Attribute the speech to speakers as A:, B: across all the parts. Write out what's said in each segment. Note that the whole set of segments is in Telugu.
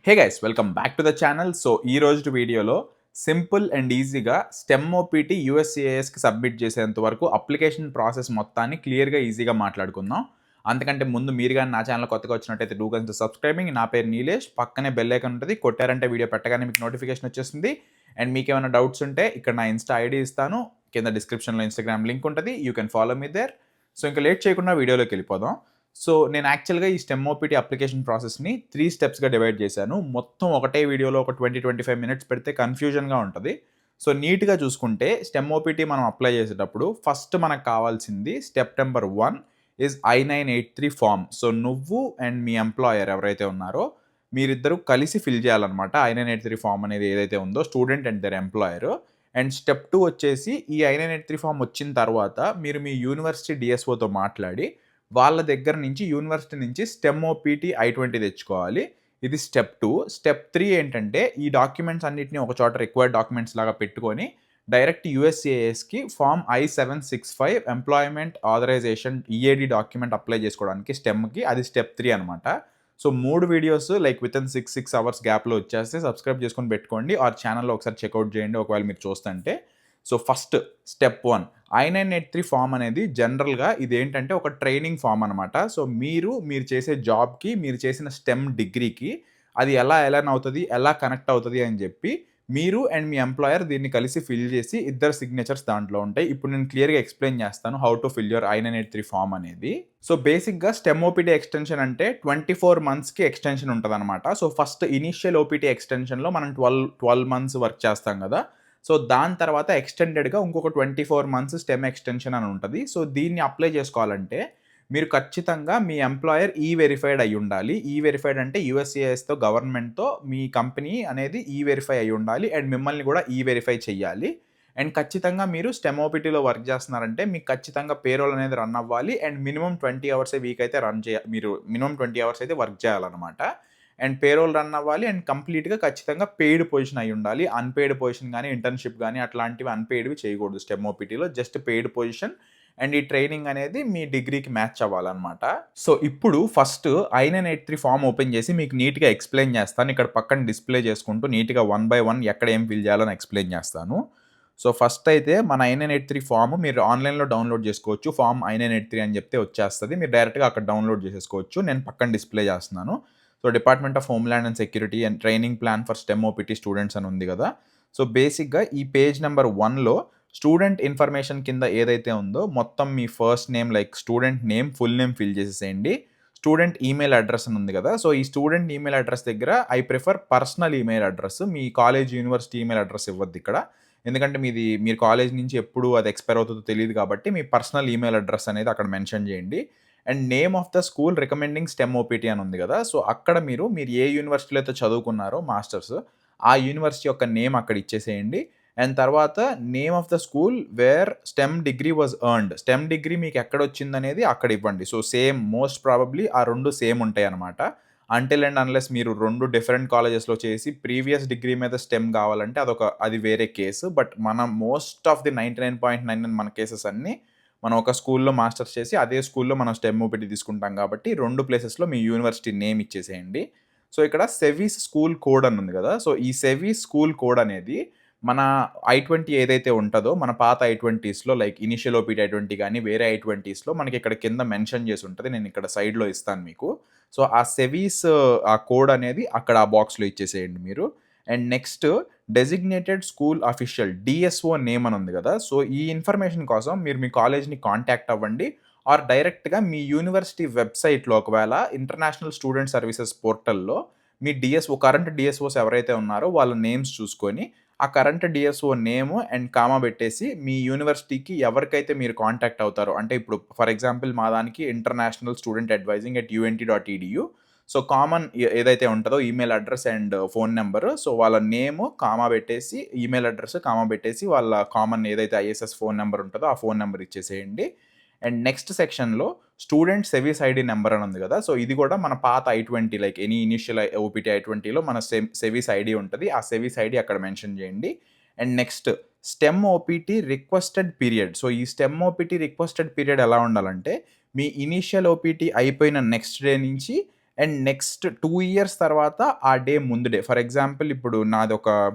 A: Hey guys welcome back to the channel. So ఈ రోజు వీడియోలో సింపుల్ అండ్ ఈజీగా స్టెమ్ ఓపీటీ యూఎస్సిఏఎస్కి సబ్మిట్ చేసేంత వరకు అప్లికేషన్ ప్రాసెస్ మొత్తాన్ని క్లియర్గా ఈజీగా మాట్లాడుకుందాం. అంతకంటే ముందు మీరు కానీ నా ఛానల్ కొత్తగా వచ్చినట్టయితే డూ కన్సిడర్ సబ్స్క్రైబింగ్. నా పేరు నీలేష్, పక్కనే బెల్ ఐకాన్ ఉంటుంది, కొట్టారంటే వీడియో పెట్టగానే మీకు నోటిఫికేషన్ వచ్చేస్తుంది. అండ్ మీకు ఏమైనా డౌట్స్ ఉంటే ఇక్కడ నా ఇన్స్టా ఐడి ఇస్తాను, కింద డిస్క్రిప్షన్లో ఇన్స్టాగ్రామ్ లింక్ ఉంటుంది, you can follow me there. So ఇంకా లేట్ చేయకుండా వీడియోలోకి వెళ్ళిపోదాం. సో నేను యాక్చువల్గా ఈ స్టెమ్ ఓపీటీ అప్లికేషన్ ప్రాసెస్ని 3 స్టెప్స్గా డివైడ్ చేశాను. మొత్తం ఒకటే వీడియోలో ఒక 20-25 మినిట్స్ పెడితే కన్ఫ్యూజన్గా ఉంటుంది. సో నీట్గా చూసుకుంటే స్టెమ్ ఓపీటీ మనం అప్లై చేసేటప్పుడు ఫస్ట్ మనకు కావాల్సింది step number 1 is I-983 form. So నువ్వు అండ్ మీ ఎంప్లాయర్ ఎవరైతే ఉన్నారో మీరిద్దరూ కలిసి ఫిల్ చేయాలన్నమాట. I-983 ఫామ్ అనేది ఏదైతే ఉందో student and their employer. And step 2 వచ్చేసి ఈ I-983 ఫామ్ వచ్చిన తర్వాత మీరు మీ యూనివర్సిటీ డిఎస్ఓతో మాట్లాడి వాళ్ళ దగ్గర నుంచి యూనివర్సిటీ నుంచి స్టెమ్ ఓపీటీ I-20 తెచ్చుకోవాలి. ఇది స్టెప్ 2. స్టెప్ 3 ఏంటంటే ఈ డాక్యుమెంట్స్ అన్నిటిని ఒక చోట రిక్వైర్డ్ డాక్యుమెంట్స్ లాగా పెట్టుకొని డైరెక్ట్ యూఎస్సిఏఎస్కి form I-765 employment authorization EAD document apply చేసుకోవడానికి స్టెమ్కి, అది స్టెప్ 3 అనమాట. So 3 videos like within 6 hours గ్యాప్లో వచ్చేస్తే సబ్స్క్రైబ్ చేసుకొని పెట్టుకోండి, ఆర్ ఛానల్లో ఒకసారి చెక్అవుట్ చేయండి ఒకవేళ మీరు చూస్తుంటే. So first step 1 I-983 form అనేది జనరల్గా ఇదేంటంటే ఒక ట్రైనింగ్ ఫామ్ అనమాట. సో మీరు చేసే జాబ్కి, మీరు చేసిన స్టెమ్ డిగ్రీకి అది ఎలా అలైన్ అవుతుంది, ఎలా కనెక్ట్ అవుతుంది అని చెప్పి మీరు అండ్ మీ ఎంప్లాయర్ దీన్ని కలిసి ఫిల్ చేసి ఇద్దరు సిగ్నేచర్స్ దాంట్లో ఉంటాయి. ఇప్పుడు నేను క్లియర్గా ఎక్స్ప్లెయిన్ చేస్తాను how to fill your I-983 form అనేది. సో బేసిక్గా స్టెమ్ ఓపీటీ ఎక్స్టెన్షన్ అంటే 24 మంత్స్కి ఎక్స్టెన్షన్ ఉంటుంది అనమాట. సో ఫస్ట్ ఇనిషియల్ ఓపీటీ ఎక్స్టెన్షన్లో మనం 12 మంత్స్ వర్క్ చేస్తాం కదా. సో దాని తర్వాత ఎక్స్టెండెడ్గా ఇంకొక 24 మంత్స్ స్టెమ్ ఎక్స్టెన్షన్ అని ఉంటుంది. సో దీన్ని అప్లై చేసుకోవాలంటే మీరు ఖచ్చితంగా మీ ఎంప్లాయర్ వెరిఫైడ్ అయి ఉండాలి. వెరిఫైడ్ అంటే యూఎస్సిఐఎస్తో గవర్నమెంట్తో మీ కంపెనీ అనేది వెరిఫై అయి ఉండాలి అండ్ మిమ్మల్ని కూడా వెరిఫై చేయాలి. అండ్ ఖచ్చితంగా మీరు స్టెమ్ ఓపీటీలో వర్క్ చేస్తున్నారంటే మీకు ఖచ్చితంగా పేరోల్ అనేది రన్ అవ్వాలి అండ్ మినిమం 20 అవర్స్ వీక్ అయితే మీరు మినిమం 20 అవర్స్ అయితే వర్క్ చేయాలన్నమాట. అండ్ పేరోల్ రన్ అవ్వాలి అండ్ కంప్లీట్గా ఖచ్చితంగా పెయిడ్ పొజిషన్ అయి ఉండాలి. అన్పెయిడ్ పొజిషన్ కానీ ఇంటర్న్షిప్ కానీ అట్లాంటివి అన్పెయిడ్వి చేయకూడదు స్టెమ్ ఓపీటీలో, జస్ట్ పెయిడ్ పొజిషన్. అండ్ ఈ ట్రైనింగ్ అనేది మీ డిగ్రీకి మ్యాచ్ అవ్వాలన్నమాట. సో ఇప్పుడు ఫస్ట్ I-983 ఫామ్ ఓపెన్ చేసి మీకు నీట్గా ఎక్స్ప్లెయిన్ చేస్తాను. ఇక్కడ పక్కన డిస్ప్లే చేసుకుంటూ నీట్గా 1 by 1 ఎక్కడ ఏం ఫిల్ చేయాలని ఎక్స్ప్లెయిన్ చేస్తాను. సో ఫస్ట్ అయితే మన I-983 ఫామ్ మీరు ఆన్లైన్లో డౌన్లోడ్ చేసుకోవచ్చు. ఫామ్ I-983 అని చెప్తే వచ్చేస్తుంది, మీరు డైరెక్ట్గా అక్కడ డౌన్లోడ్ చేసేసుకోవచ్చు. నేను పక్కన డిస్ప్లే చేస్తున్నాను. So department of homeland and security and training plan for STEM OPT students అని ఉంది కదా. సో బేసిక్గా ఈ పేజ్ నెంబర్ 1లో స్టూడెంట్ ఇన్ఫర్మేషన్ కింద ఏదైతే ఉందో మొత్తం మీ first name like student name, full name fill చేసేసేయండి. స్టూడెంట్ ఈమెయిల్ అడ్రస్ అని ఉంది కదా. సో ఈ స్టూడెంట్ ఈమెయిల్ అడ్రస్ దగ్గర I prefer personal email address. మీ కాలేజ్ యూనివర్సిటీ ఈమెయిల్ అడ్రస్ ఇవ్వద్దు ఇక్కడ, ఎందుకంటే మీరు కాలేజ్ నుంచి ఎప్పుడు అది ఎక్స్పైర్ అవుతుందో తెలియదు కాబట్టి మీ పర్సనల్ ఈమెయిల్ అడ్రస్ అనేది అక్కడ మెన్షన్ చేయండి. And name of the school recommending stem OPT అని ఉంది కదా. సో అక్కడ మీరు ఏ యూనివర్సిటీలో అయితే చదువుకున్నారో మాస్టర్స్, ఆ యూనివర్సిటీ యొక్క నేమ్ అక్కడ ఇచ్చేసేయండి. అండ్ తర్వాత name of the school where stem degree was earned, stem degree మీకు ఎక్కడ వచ్చిందనేది అక్కడ ఇవ్వండి. సో సేమ్ మోస్ట్ ప్రాబబ్లీ ఆ 2 సేమ్ ఉంటాయి అనమాట. అంటిల్ అండ్ అన్లెస్ మీరు 2 డిఫరెంట్ కాలేజెస్లో చేసి ప్రీవియస్ డిగ్రీ మీద స్టెమ్ కావాలంటే అది వేరే కేసు. బట్ మన మోస్ట్ ఆఫ్ ది 99.99 మన కేసెస్ అన్నీ మనం ఒక స్కూల్లో మాస్టర్స్ చేసి అదే స్కూల్లో మనం స్టెమ్ ఓపీటీ తీసుకుంటాం కాబట్టి 2 ప్లేసెస్లో మీ యూనివర్సిటీ నేమ్ ఇచ్చేసేయండి. సో ఇక్కడ సెవీస్ స్కూల్ కోడ్ అని ఉంది కదా. సో ఈ సెవీస్ స్కూల్ కోడ్ అనేది మన I-20 ఏదైతే ఉంటుందో మన పాత I-20స్లో లైక్ ఇనిషియల్ ఓపీటీ I-20 కానీ వేరే I-20స్లో మనకి ఇక్కడ కింద మెన్షన్ చేసి ఉంటుంది. నేను ఇక్కడ సైడ్లో ఇస్తాను మీకు. సో ఆ సెవీస్ ఆ కోడ్ అనేది అక్కడ ఆ బాక్స్లో ఇచ్చేసేయండి మీరు. And next designated school official DSO name అని ఉంది కదా. సో ఈ ఇన్ఫర్మేషన్ కోసం మీరు మీ కాలేజ్ని కాంటాక్ట్ అవ్వండి, ఆర్ డైరెక్ట్గా మీ యూనివర్సిటీ వెబ్సైట్లో ఒకవేళ ఇంటర్నేషనల్ స్టూడెంట్ సర్వీసెస్ పోర్టల్లో మీ కరెంట్ డిఎస్ఓస్ ఎవరైతే ఉన్నారో వాళ్ళ నేమ్స్ చూసుకొని ఆ current DSO name and comma పెట్టేసి మీ యూనివర్సిటీకి ఎవరికైతే మీరు కాంటాక్ట్ అవుతారో, అంటే ఇప్పుడు ఫర్ ఎగ్జాంపుల్ మా దానికి international student advising UNT.edu. So common ఏదైతే ఉంటుందో email address and phone number, so వాళ్ళ నేమ్ కామా పెట్టేసి ఈమెయిల్ అడ్రస్ కామా పెట్టేసి వాళ్ళ కామన్ ఏదైతే ISS ఫోన్ నెంబర్ ఉంటుందో ఆ ఫోన్ నెంబర్ ఇచ్చేసేయండి. అండ్ నెక్స్ట్ సెక్షన్లో స్టూడెంట్ సెవీస్ ఐడి నెంబర్ అని ఉంది కదా. సో ఇది కూడా మన పాత I-20 like any initial OPT I-20లో మన సెవీస్ ఐడి ఉంటుంది, ఆ సెవీస్ ఐడి అక్కడ మెన్షన్ చేయండి. And next stem OPT requested period. So ఈ స్టెమ్ ఓపీటీ రిక్వెస్టెడ్ పీరియడ్ ఎలా ఉండాలంటే మీ ఇనిషియల్ ఓపీటీ అయిపోయిన నెక్స్ట్ డే నుంచి అండ్ నెక్స్ట్ 2 ఇయర్స్ తర్వాత ఆ డే ముందు డే ఫర్ ఎగ్జాంపుల్ ఇప్పుడు నాదొక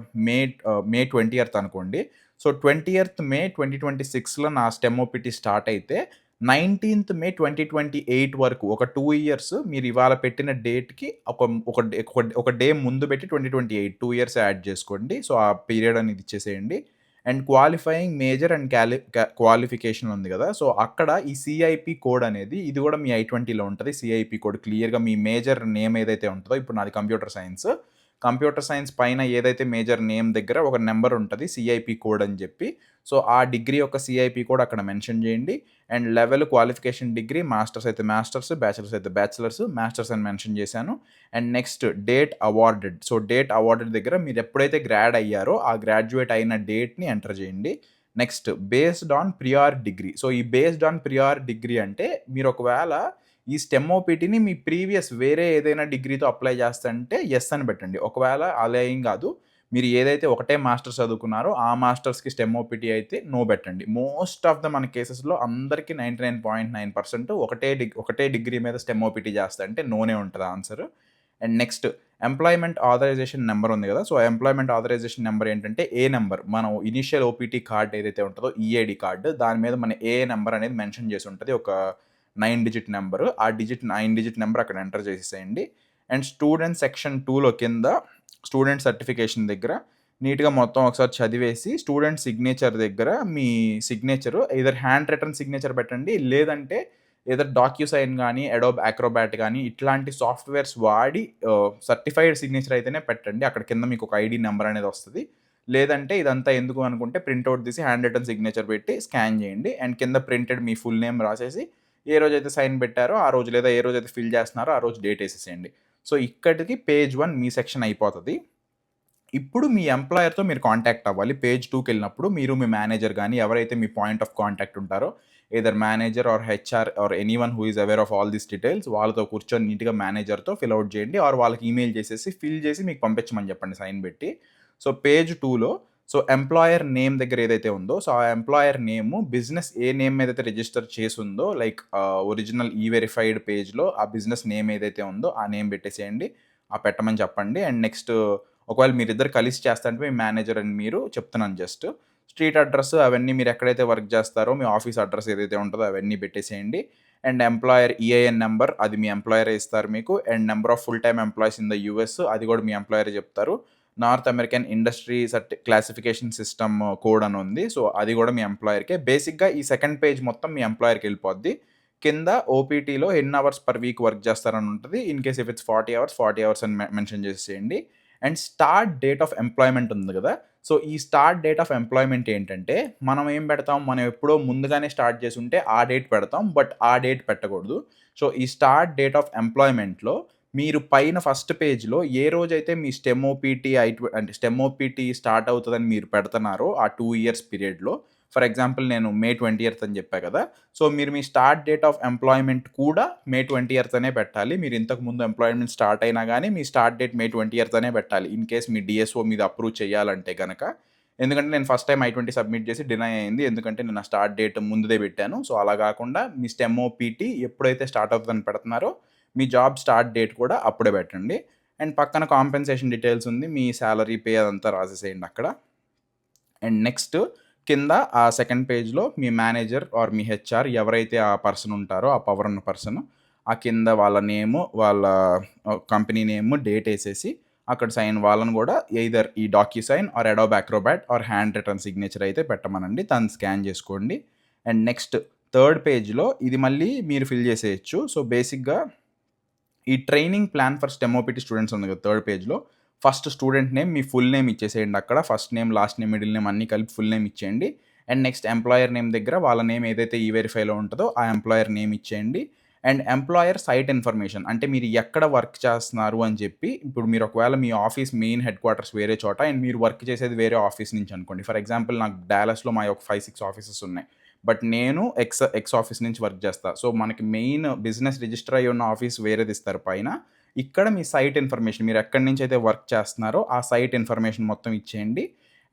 A: మే 20th అనుకోండి. సో 20th మే 2026లో నా స్టెమ్ ఓపీటీ స్టార్ట్ అయితే 19th మే 2028 వరకు ఒక 2 ఇయర్స్ మీరు ఇవాళ పెట్టిన డేట్‌కి ఒక డే ముందు పెట్టి 2028 2 ఇయర్స్ యాడ్ చేసుకోండి. సో ఆ పీరియడ్ అనేది ఇచ్చేసేయండి. And qualifying major and qualification ఉంది కదా! సో అక్కడ ఈ సీఐపీ కోడ్ అనేది ఇది కూడా మీ I-20లో ఉంటది. సీఐపీ కోడ్ క్లియర్‌గా మీ మేజర్ నేమ్ ఏదైతే ఉంటదో ఇప్పుడు నాది కంప్యూటర్ సైన్స్. కంప్యూటర్ సైన్స్ పైన ఏదైతే మేజర్ నేమ్ దగ్గర ఒక నంబర్ ఉంటది. సీఐపీ కోడ్ అని చెప్పి. సో ఆ డిగ్రీ యొక్క సీఐపీ కోడ్ అక్కడ మెన్షన్ చేయండి. And level qualification degree masters అయితే మాస్టర్స్, బ్యాచిలర్స్ అయితే బ్యాచిలర్స్, మాస్టర్స్ అని మెన్షన్ చేశాను. And next date awarded. So date awarded దగ్గర మీరు ఎప్పుడైతే గ్రాడ్ అయ్యారో ఆ గ్రాడ్యుయేట్ అయిన డేట్‌ని ఎంటర్ చేయండి. Next based on ప్రియార్ degree. So ఈ బేస్డ్ ఆన్ ప్రియార్ డిగ్రీ అంటే మీరు ఒకవేళ ఈ స్టెమ్ ఓపీటీని మీ ప్రీవియస్ వేరే ఏదైనా డిగ్రీతో అప్లై చేస్తంటే యెస్ అని పెట్టండి. ఒకవేళ అలా ఏం కాదు. మీరు ఏదైతే ఒకటే మాస్టర్స్ చదువుకున్నారో ఆ మాస్టర్స్‌కి స్టెమ్ ఓపీటీ అయితే నో పెట్టండి. మోస్ట్ ఆఫ్ ద మన కేసెస్‌లో అందరికి 99.9% ఒకటే డిగ్రీ మీద స్టెమ్ ఓపీటీ చేస్తా అంటే నోనే ఉంటది answer. And next employment authorization number ఉంది కదా! సో ఎంప్లాయ్‌మెంట్ ఆథరైజేషన్ నంబర్ ఏంటంటే ఏ నంబర్ మనం ఇనీషియల్ ఓపీటీ కార్డ్ ఏదైతే ఉంటదో ఈఏడీ కార్డ్ దాని మీద మన ఏ నంబర్ అనేది మెన్షన్ చేసి ఉంటది. ఒక 9 డిజిట్ నంబరు. ఆ 9 డిజిట్ నంబర్ అక్కడ ఎంటర్ చేసేసేయండి. అండ్ స్టూడెంట్ సెక్షన్ 2లో కింద స్టూడెంట్ సర్టిఫికేషన్ దగ్గర నీట్‌గా మొత్తం ఒకసారి చదివేసి స్టూడెంట్ సిగ్నేచర్ దగ్గర మీ signature either hand written signature పెట్టండి. లేదంటే ఎయిదర్ డాక్యుసైన్ గానీ, అడోబ్ అక్రోబాట్ గానీ ఇట్లాంటి సాఫ్ట్‌వేర్స్ వాడి సర్టిఫైడ్ సిగ్నేచర్ అయితేనే పెట్టండి. అక్కడ కింద మీకు ఒక ఐడీ నంబర్ అనేది వస్తది. లేదంటే ఇదంతా ఎందుకు అనుకుంటే ప్రింట్ తీసి హ్యాండ్ రిటన్ సిగ్నేచర్ పెట్టి స్కాన్ చేయండి. అండ్ కింద ప్రింటెడ్ మీ ఫుల్ నేమ్ రాసేసి ఏ రోజైతే సైన్ పెట్టారో ఆ రోజు లేదా ఏ రోజైతే ఫిల్ చేస్తున్నారో ఆ రోజు డేట్ ఏసేసేయండి. సో ఇక్కడికి పేజ్ 1 మీ సెక్షన్ అయిపోతది. ఇప్పుడు మీ ఎంప్లాయర్‌తో మీరు కాంటాక్ట్ అవ్వాలి. పేజ్ 2కెళ్ళినప్పుడు మీరు మీ మేనేజర్ గాని, ఎవరైతే మీ పాయింట్ ఆఫ్ కాంటాక్ట్ ఉంటారో either manager or HR or anyone who is aware of all these details వాళ్ళతో కూర్చొని నీట్‌గా మేనేజర్‌తో ఫిల్ ఔట్ చేయండి. ఆర్ వాళ్ళకి ఈమెయిల్ చేసేసి ఫిల్ చేసి మీకు పంపించమని చెప్పండి సైన్ పెట్టి. సో పేజ్ 2లో సో ఎంప్లాయర్ నేమ్ దగ్గర ఏదైతే ఉందో సో ఆ ఎంప్లాయర్ నేమ్ బిజినెస్ ఏ నేమ్ మీద అయితే రిజిస్టర్ చేసుందో లైక్ ఒరిజినల్ వెరిఫైడ్ పేజ్‌లో ఆ బిజినెస్ నేమ్ ఏదైతే ఉందో ఆ నేమ్ పెట్టేసేయండి. ఆ పెట్టమని చెప్పండి. అండ్ నెక్స్ట్ ఒకవేళ మీరిద్దరు కలిసి చేస్తంటే మీ మేనేజర్ అండ్ మీరు చెప్తున్నాను జస్ట్. స్ట్రీట్ అడ్రెస్ అవన్నీ మీరు ఎక్కడైతే వర్క్ చేస్తారో మీ ఆఫీస్ అడ్రెస్ ఏదైతే ఉంటదో అవన్నీ పెట్టేసేయండి. అండ్ ఎంప్లాయర్ ఈఐఎన్ నంబర్ అది మీ ఎంప్లాయరే ఇస్తారు మీకు. And number of full time employees in the US అది కూడా మీ ఎంప్లాయరే చెప్తారు. North American industry classification system code అని ఉంది. సో అది కూడా మీ ఎంప్లాయర్‌కే. బేసిక్‌గా ఈ సెకండ్ పేజ్ మొత్తం మీ ఎంప్లాయర్‌కెళ్ళిపోద్ది. కింద ఓపీటీలో ఎన్ని అవర్స్ పర్ వీక్ వర్క్ చేస్తారని ఉంటది. In case if it's 40 hours అని మెన్షన్ చేసేయండి. And start date of employment ఉంది కదా! సో ఈ స్టార్ట్ డేట్ ఆఫ్ ఎంప్లాయ్‌మెంట్ ఏంటంటే మనం ఏం పెడతాం? మనం ఎప్పుడో ముందుగానే స్టార్ట్ చేసుంటే ఆ డేట్ పెడతాం. బట్ ఆ డేట్ పెట్టకూడదు. సో ఈ స్టార్ట్ డేట్ ఆఫ్ ఎంప్లాయ్‌మెంట్‌లో మీరు పైన ఫస్ట్ పేజ్‌లో ఏ రోజైతే మీ స్టెమ్ ఓపీటీ అంటే స్టెమ్ ఓపీటీ స్టార్ట్ అవుతదని మీరు పెడుతున్నారో ఆ 2 ఇయర్స్ పీరియడ్‌లో ఫర్ ఎగ్జాంపుల్ నేను మే 20th అని చెప్పా కదా! సో మీరు మీ స్టార్ట్ డేట్ ఆఫ్ ఎంప్లాయ్‌మెంట్ కూడా మే 20th అనే పెట్టాలి. మీరు ఇంతకుముందు ఎంప్లాయ్‌మెంట్ స్టార్ట్ అయినా గానీ మీ స్టార్ట్ డేట్ మే 20th అనే పెట్టాలి. ఇన్ కేస్ మీ డీఎస్ఓ మీద అప్రూవ్ చేయాలంటే గనక. ఎందుకంటే నేను ఫస్ట్ టైమ్ I-20 సబ్మిట్ చేసి డినై అయింది. ఎందుకంటే నేను నా స్టార్ట్ డేట్ ముందుదే పెట్టాను. సో అలా గాకుండా మీ స్టెమ్ ఓపీటీ ఎప్పుడైతే స్టార్ట్ అవుతదని పెడుతున్నారో మీ జాబ్ స్టార్ట్ డేట్ కూడా అప్పుడే పెట్టండి. అండ్ పక్కన కాంపెన్సేషన్ డీటెయిల్స్ ఉంది. మీ సాలరీ, పే అదంతా రాసేసేయండి అక్కడ. అండ్ నెక్స్ట్ కింద ఆ సెకండ్ పేజ్‌లో మీ మేనేజర్ ఆర్ మీ హెచ్ఆర్ ఎవరైతే ఆ పర్సన్ ఉంటారో ఆ పవర్ ఉన్న పర్సన్ ఆ కింద వాళ్ళ నేము, వాళ్ళ కంపెనీ నేమ్, డేట్ ఏసేసి అక్కడ సైన్ వాళ్ళని కూడా ఎయిదర్ ఈ DocuSign or Adobe Acrobat or hand written signature అయితే పెట్టమనండి. దాన్ని స్కాన్ చేసుకోండి. అండ్ నెక్స్ట్ థర్డ్ పేజ్‌లో ఇది మళ్ళీ మీరు ఫిల్ చేసేయొచ్చు. సో బేసిక్‌గా ఈ training plan for STEM OPT students ఉంది కదా! థర్డ్ పేజ్‌లో ఫస్ట్ స్టూడెంట్ నేమ్, మీ ఫుల్ నేమ్ ఇచ్చేసేయండి అక్కడ. First name, last name, middle name అన్నీ కలిపి ఫుల్ నేమ్ ఇచ్చేయండి. అండ్ నెక్స్ట్ ఎంప్లాయర్ నేమ్ దగ్గర వాళ్ళ నేమ్ ఏదైతే వెరిఫైలో ఉంటదో ఆ ఎంప్లాయర్ నేమ్ ఇచ్చేయండి. అండ్ ఎంప్లాయర్ సైట్ ఇన్ఫర్మేషన్ అంటే మీరు ఎక్కడ వర్క్ చేస్తున్నారు అని చెప్పి ఇప్పుడు మీరు ఒకవేళ మీ ఆఫీస్ మెయిన్ హెడ్ క్వార్టర్స్ వేరే చోట అండ్ మీరు వర్క్ చేసేది వేరే ఆఫీస్ నుంచి అనుకోండి. ఫర్ ఎగ్జాంపుల్ నాకు డాలస్‌లో మాయి ఒక 5, 6 ఆఫీసెస్ ఉన్నాయి. బట్ నేను ఎక్స్ ఆఫీస్ నుంచి వర్క్ చేస్తా. సో మనకి మెయిన్ బిజినెస్ రిజిస్టర్ అయ్యి ఉన్న ఆఫీస్ వేరేది ఇస్తారు పైన. ఇక్కడ మీ సైట్ ఇన్ఫర్మేషన్ మీరు ఎక్కడి నుంచి అయితే వర్క్ చేస్తున్నారో ఆ సైట్ ఇన్ఫర్మేషన్ మొత్తం ఇచ్చేయండి.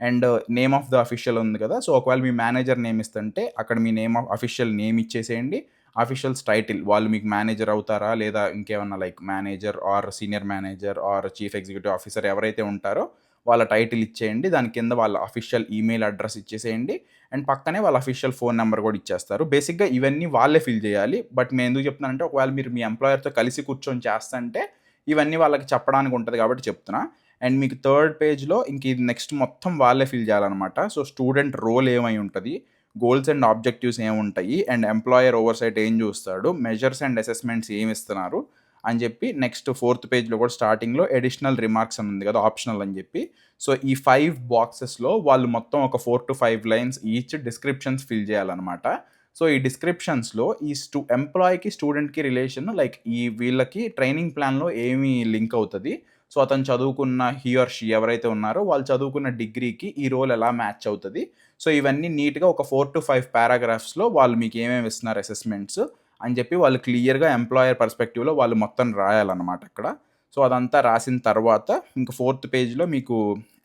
A: And name of the official ఉంది కదా! సో ఒకవేళ మీ మేనేజర్ నేమ్ ఇస్తుంటే అక్కడ మీ నేమ్ ఆఫ్ అఫీషియల్ నేమ్ ఇచ్చేసేయండి. అఫీషియల్స్ టైటిల్ వాళ్ళు మీకు మేనేజర్ అవుతారా, లేదా ఇంకేమన్నా like manager or senior manager or chief executive officer ఎవరైతే ఉంటారో వాళ్ళ టైటిల్ ఇచ్చేయండి. దాని కింద వాళ్ళ అఫీషియల్ ఈమెయిల్ అడ్రస్ ఇచ్చేసేయండి. అండ్ పక్కనే వాళ్ళ అఫీషియల్ ఫోన్ నెంబర్ కూడా ఇచ్చేస్తారు. బేసిక్‌గా ఇవన్నీ వాళ్ళే ఫిల్ చేయాలి. బట్ నేను ఎందుకు చెప్తున్నానంటే ఒకవేళ మీరు మీ ఎంప్లాయర్‌తో కలిసి కూర్చొని చేస్తంటే ఇవన్నీ వాళ్ళకి చెప్పడానికి ఉంటది కాబట్టి చెప్తున్నా. అండ్ మీకు థర్డ్ పేజ్‌లో ఇంక ఇది నెక్స్ట్ మొత్తం వాళ్ళే ఫిల్ చేయాలనమాట. సో, స్టూడెంట్ రోల్ ఏమై ఉంటది, గోల్స్ అండ్ ఆబ్జెక్టివ్స్ ఏముంటాయి, అండ్ ఎంప్లాయర్ ఓవర్‌సైట్ ఏం చూస్తాడు, మెజర్స్ అండ్ అసెస్మెంట్స్ ఏమిస్తున్నారు అని చెప్పి నెక్స్ట్ ఫోర్త్ పేజ్‌లో కూడా స్టార్టింగ్‌లో అడిషనల్ రిమార్క్స్ అని ఉంది కదా! ఆప్షనల్ అని చెప్పి. సో, ఈ 5 బాక్సెస్‌లో వాళ్ళు మొత్తం ఒక 4-5 లైన్స్ ఈచ్ డిస్క్రిప్షన్స్ ఫిల్ చేయాలనమాట. సో, ఈ డిస్క్రిప్షన్స్‌లో ఈ ఎంప్లాయ్‌కి, స్టూడెంట్‌కి రిలేషన్ లైక్ ఈ వీళ్ళకి ట్రైనింగ్ ప్లాన్‌లో ఏమి లింక్ అవుతది. సో, అతను చదువుకున్న హి ఆర్ షీ ఎవరైతే ఉన్నారో వాళ్ళు చదువుకున్న డిగ్రీకి ఈ రోల్ ఎలా మ్యాచ్ అవుతది. సో, ఇవన్నీ నీట్‌గా ఒక 4-5 పారాగ్రాఫ్స్‌లో వాళ్ళు మీకు ఏమేమి ఇస్తున్నారు అసెస్మెంట్స్ అని చెప్పి వాళ్ళు క్లియర్‌గా ఎంప్లాయర్ పర్స్పెక్టివ్‌లో వాళ్ళు మొత్తం రాయాలన్నమాట అక్కడ. సో, అదంతా రాసిన తర్వాత ఇంక ఫోర్త్ పేజ్‌లో మీకు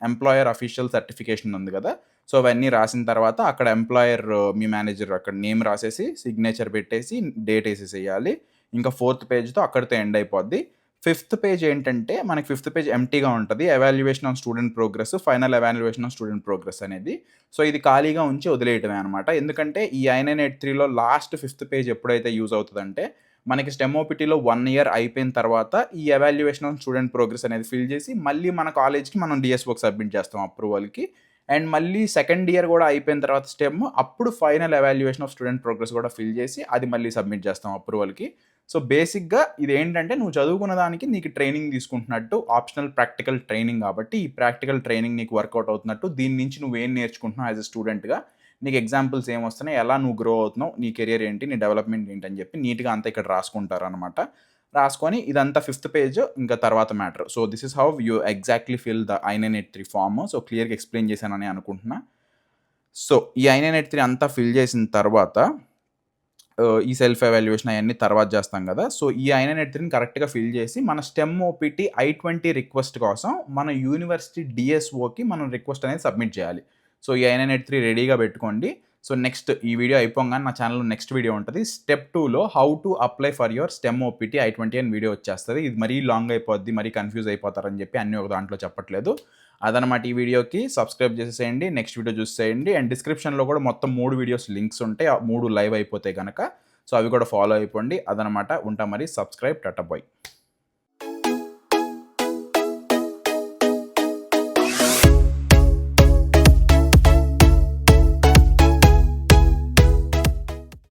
A: ఎంప్లాయర్ అఫీషియల్ సర్టిఫికేషన్ ఉంది గదా! సో, అవన్నీ రాసిన తర్వాత అక్కడ ఎంప్లాయర్ మీ మేనేజర్ అక్కడ నేమ్ రాసేసి, సిగ్నేచర్ పెట్టేసి, డేట్ ఏసేసేయాలి. ఇంకా ఫోర్త్ పేజ్‌తో అక్కడితో ఎండ్ అయిపోద్ది. ఫిఫ్త్ పేజ్ ఏంటంటే మనకి ఫిఫ్త్ పేజ్ ఎంప్టీగా ఉంటది. Evaluation on student progress, final evaluation on student progress అనేది. సో, ఇది ఖాళీగా ఉంచి వదిలేయటమే అనమాట. ఎందుకంటే ఈ I983లో లాస్ట్ ఫిఫ్త్ పేజ్ ఎప్పుడైతే యూజ్ అవుతదంటే మనకి స్టెమ్ ఓపీటీలో 1 ఇయర్ అయిపోయిన తర్వాత ఈ ఎవాల్యుయేషన్ ఆన్ స్టూడెంట్ ప్రోగ్రెస్ అనేది ఫిల్ చేసి మళ్ళీ మన కాలేజ్‌కి మనం డీఎస్ఓకి సబ్మిట్ చేస్తాం అప్రూవల్‌కి. అండ్ మళ్ళీ సెకండ్ ఇయర్ కూడా అయిపోయిన తర్వాత స్టెమ్ అప్పుడు final evaluation of student progress కూడా ఫిల్ చేసి అది మళ్ళీ సబ్మిట్ చేస్తాం అప్రూవల్‌కి. సో, బేసిక్‌గా ఇదేంటంటే నువ్వు చదువుకున్న దానికి నీకు ట్రైనింగ్ తీసుకుంటున్నట్టు ఆప్షనల్ ప్రాక్టికల్ ట్రైనింగ్ కాబట్టి ఈ ప్రాక్టికల్ ట్రైనింగ్ నీకు వర్కౌట్ అవుతున్నట్టు దీని నుంచి నువ్వేం నేర్చుకుంటున్నావు యాస్ ఎ స్టూడెంట్‌గా, నీకు ఎగ్జాంపుల్స్ ఏమొస్తున్నాయి, ఎలా నువ్వు గ్రో అవుతున్నావు, నీ కెరియర్ ఏంటి, నీ డెవలప్‌మెంట్ ఏంటి అని చెప్పి నీట్‌గా అంతా ఇక్కడ రాసుకుంటారనమాట. రాసుకొని ఇదంతా ఫిఫ్త్ పేజ్ ఇంకా తర్వాత matter. So, this is how you exactly fill the I983 form. So, క్లియర్‌గా ఎక్స్‌ప్లెయిన్ చేశానని అనుకుంటున్నా. సో, ఈ I983 అంతా ఫిల్ చేసిన తర్వాత ఈ సెల్ఫ్ ఎవాల్యుయేషన్ అయన్నీ తర్వాత చేస్తాం గదా! సో, ఈ I983ని కరెక్ట్‌గా ఫిల్ చేసి మన స్టెమ్ ఓపీటీ I20 రిక్వెస్ట్ కోసం మన యూనివర్సిటీ డీఎస్ఓకి మనం రిక్వెస్ట్ అనేది సబ్మిట్ చేయాలి. సో, ఈ I983 రెడీగా పెట్టుకోండి. సో, నెక్స్ట్ ఈ వీడియో అయిపోంగానే నా ఛానెల్‌లో నెక్స్ట్ వీడియో ఉంటది. స్టెప్ 2లో how to apply for your stem OPT I20 అని వీడియో వచ్చేస్తది. ఇది మరీ లాంగ్ అయిపోద్ది, మరీ కన్‌ఫ్యూజ్ అయిపోతారని చెప్పి అన్నీ ఒక దాంట్లో చెప్పట్లేదు. అదనమాట ఈ వీడియోకి. సబ్స్క్రైబ్ చేసేసేయండి. నెక్స్ట్ వీడియో చూసేయండి. అండ్ డిస్క్రిప్షన్‌లో కూడా మొత్తం 3 వీడియోస్ లింక్స్ ఉంటాయి. ఆ 3 లైవ్ అయిపోతాయి గనక. సో, అవి కూడా ఫాలో అయిపోండి. అదనమాట. ఉంటా మరి. సబ్స్క్రైబ్. టాటా బాయ్.